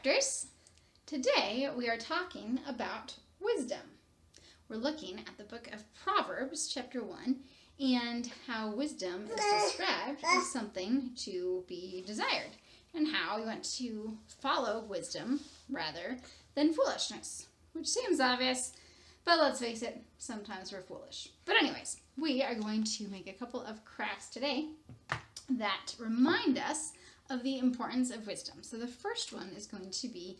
Crafters. Today we are talking about wisdom. We're looking at the book of Proverbs, chapter 1, and how wisdom is described as something to be desired, and how we want to follow wisdom rather than foolishness, which seems obvious, but let's face it, sometimes we're foolish. But anyways, we are going to make a couple of crafts today that remind us of the importance of wisdom. So the first one is going to be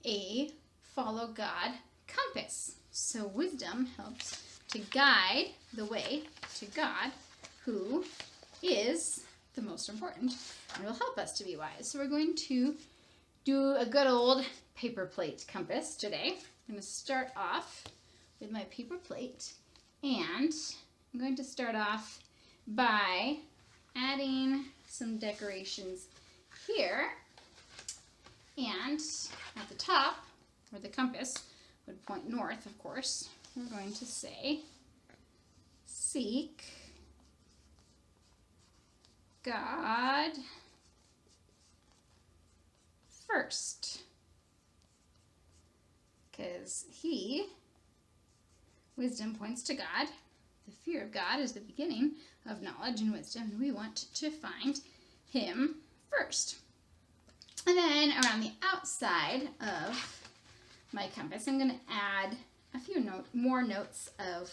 a follow God compass. So wisdom helps to guide the way to God, who is the most important and will help us to be wise. So we're going to do a good old paper plate compass today. I'm going to start off with my paper plate, and I'm going to start off by adding some decorations here, and at the top, where the compass would point north, of course, we're going to say, seek God first, because wisdom points to God. The fear of God is the beginning of knowledge and wisdom, and we want to find Him first. And then around the outside of my compass, I'm going to add a few more notes of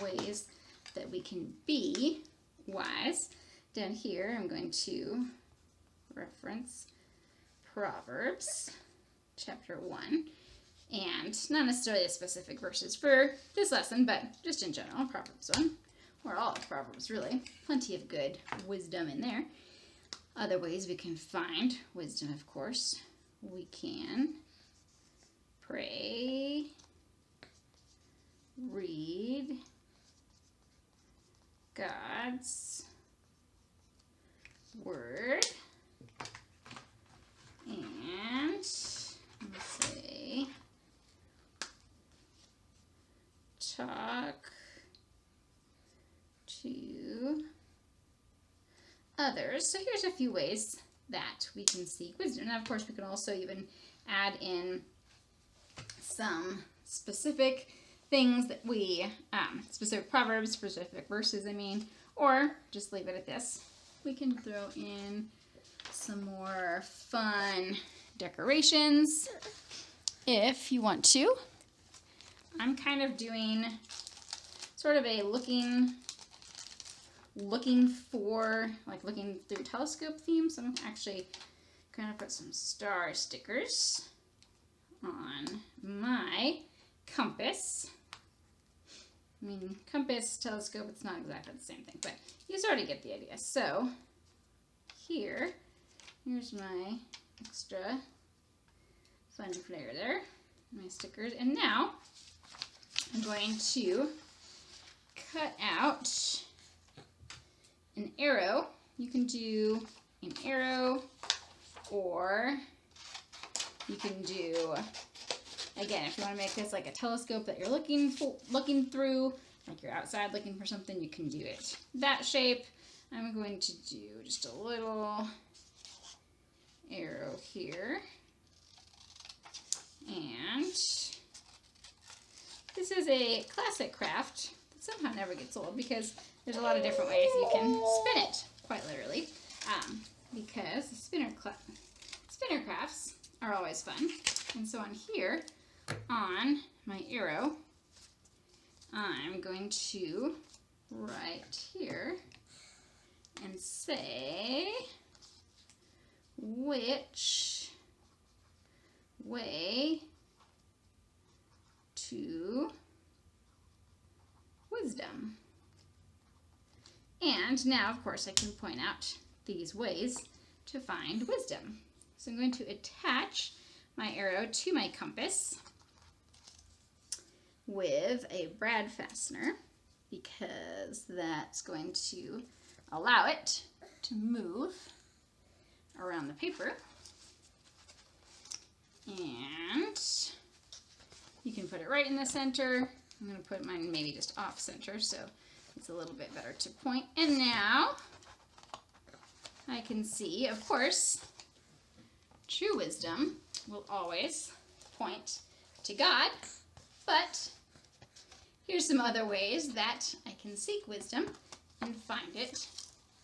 ways that we can be wise. Down here, I'm going to reference Proverbs chapter 1, and not necessarily the specific verses for this lesson, but just in general, Proverbs 1, or all of Proverbs really. Plenty of good wisdom in there. Other ways we can find wisdom, of course. We can pray, read God's Word, and let's say talk to others. So here's a few ways that we can seek wisdom. Now, of course, we can also even add in some specific things that specific proverbs, specific verses, or just leave it at this. We can throw in some more fun decorations if you want to. I'm kind of doing sort of a looking through telescope theme, so I'm actually going to put some star stickers on my compass. Compass, telescope, it's not exactly the same thing, but you sort of get the idea. So here's my extra fun flair there, my stickers, and now I'm going to cut out an arrow. You can do an arrow, or you can do, again, if you want to make this like a telescope that you're looking through, like you're outside looking for something, you can do it that shape. I'm going to do just a little arrow here, and this is a classic craft that somehow never gets old, because there's a lot of different ways you can spin it, quite literally, because spinner crafts are always fun. And so on here, on my arrow, I'm going to write here and say, which way to wisdom. And now, of course, I can point out these ways to find wisdom. So I'm going to attach my arrow to my compass with a brad fastener, because that's going to allow it to move around the paper. And you can put it right in the center. I'm going to put mine maybe just off center, so it's a little bit better to point. And now I can see, of course, true wisdom will always point to God, but here's some other ways that I can seek wisdom and find it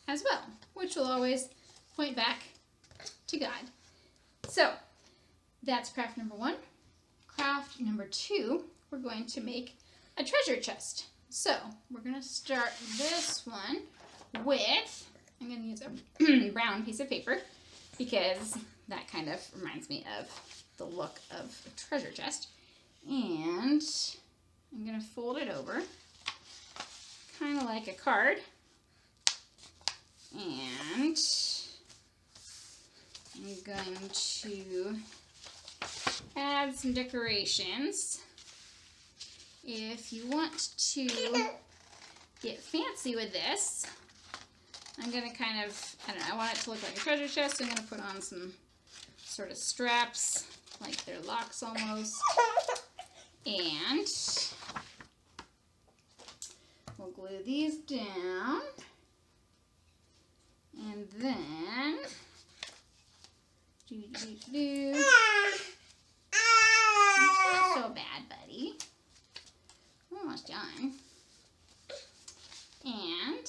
as well, which will always point back to God. So that's craft number 1. Craft number 2, we're going to make a treasure chest. So we're going to start this one with, I'm going to use a brown piece of paper because that kind of reminds me of the look of a treasure chest. And I'm going to fold it over, kind of like a card. And I'm going to add some decorations. If you want to get fancy with this, I'm going to kind of, I don't know, I want it to look like a treasure chest, so I'm going to put on some sort of straps, like they're locks almost. And we'll glue these down. And then, it's not so bad, buddy. We're almost done. And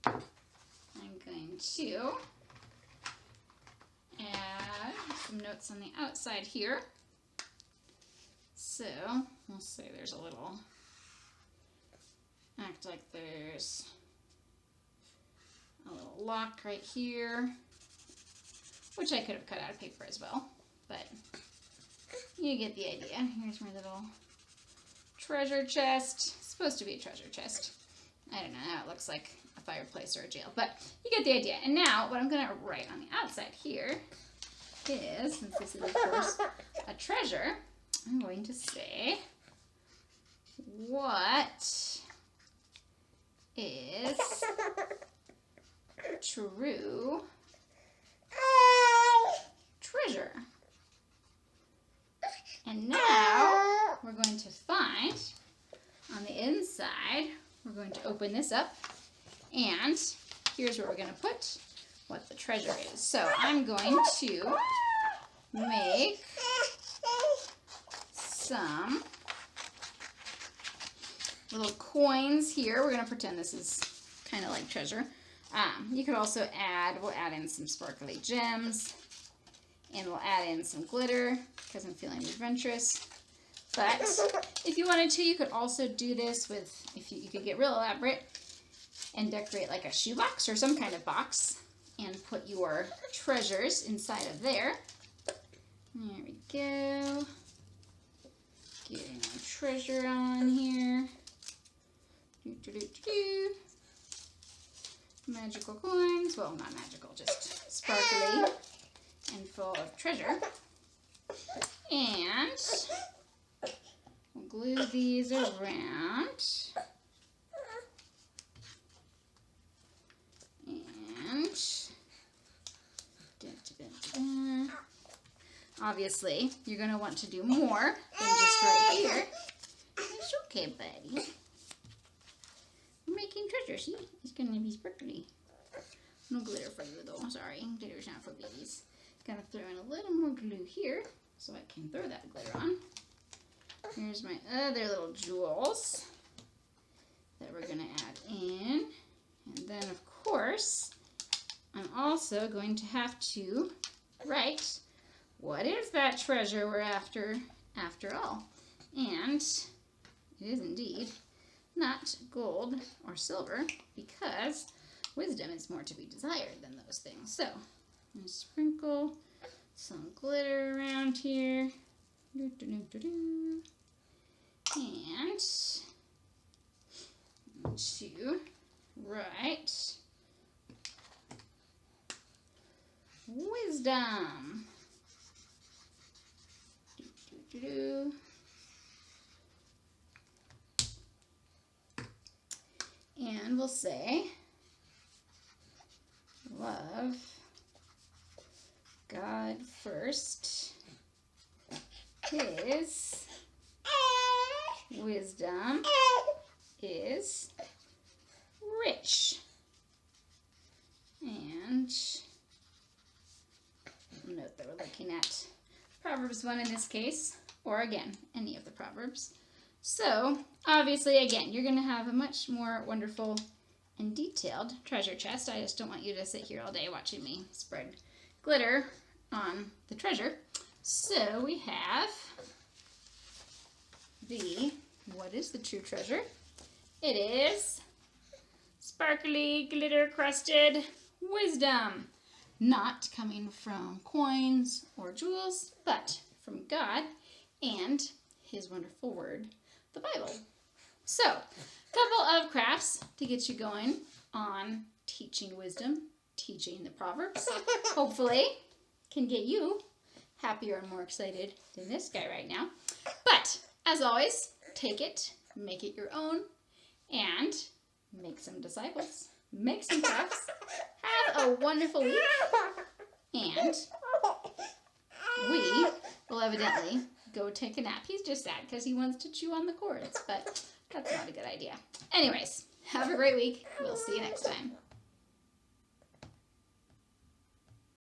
I'm going to add some notes on the outside here. So we'll say there's a little, act like there's a little lock right here, which I could have cut out of paper as well, but you get the idea. Here's my little treasure chest. It's supposed to be a treasure chest. I don't know, now it looks like a fireplace or a jail, but you get the idea. And now what I'm going to write on the outside here is, since this is of course a treasure, I'm going to say, what is true treasure? And now we're going to find on the inside, we're going to open this up, and here's where we're going to put what the treasure is. So I'm going to make some little coins here. We're going to pretend this is kind of like treasure. You could also we'll add in some sparkly gems, and we'll add in some glitter because I'm feeling adventurous. But if you wanted to, you could also do this with, you could get real elaborate and decorate like a shoebox or some kind of box and put your treasures inside of there. There we go. Getting our treasure on here. Magical coins. Well, not magical, just sparkly and full of treasure. And we'll glue these around. And obviously, you're going to want to do more than just right here. It's okay, buddy. We're making treasure, see? It's going to be sparkly. No glitter for you, though. Sorry, glitter's not for babies. Gotta throw in a little more glue here so I can throw that glitter on. Here's my other little jewels that we're going to add in. And then, of course, I'm also going to have to write, what is that treasure we're after all? And it is indeed not gold or silver, because wisdom is more to be desired than those things. So I'm going to sprinkle some glitter around here. And to write wisdom. And we'll say, love God first. His wisdom is rich. And note that we're looking at Proverbs 1 in this case, or again, any of the Proverbs. So, obviously, again, you're going to have a much more wonderful and detailed treasure chest. I just don't want you to sit here all day watching me spread glitter on the treasure. So, we have what is the true treasure? It is sparkly, glitter-crusted wisdom. Not coming from coins or jewels, but from God and His wonderful word, the Bible. So, a couple of crafts to get you going on teaching wisdom, teaching the Proverbs. Hopefully, can get you happier and more excited than this guy right now. But, as always, take it, make it your own, and make some disciples. Make some crafts. Have a wonderful week. And we will evidently go take a nap. He's just sad because he wants to chew on the cords, but that's not a good idea. Anyways, have a great week. We'll see you next time.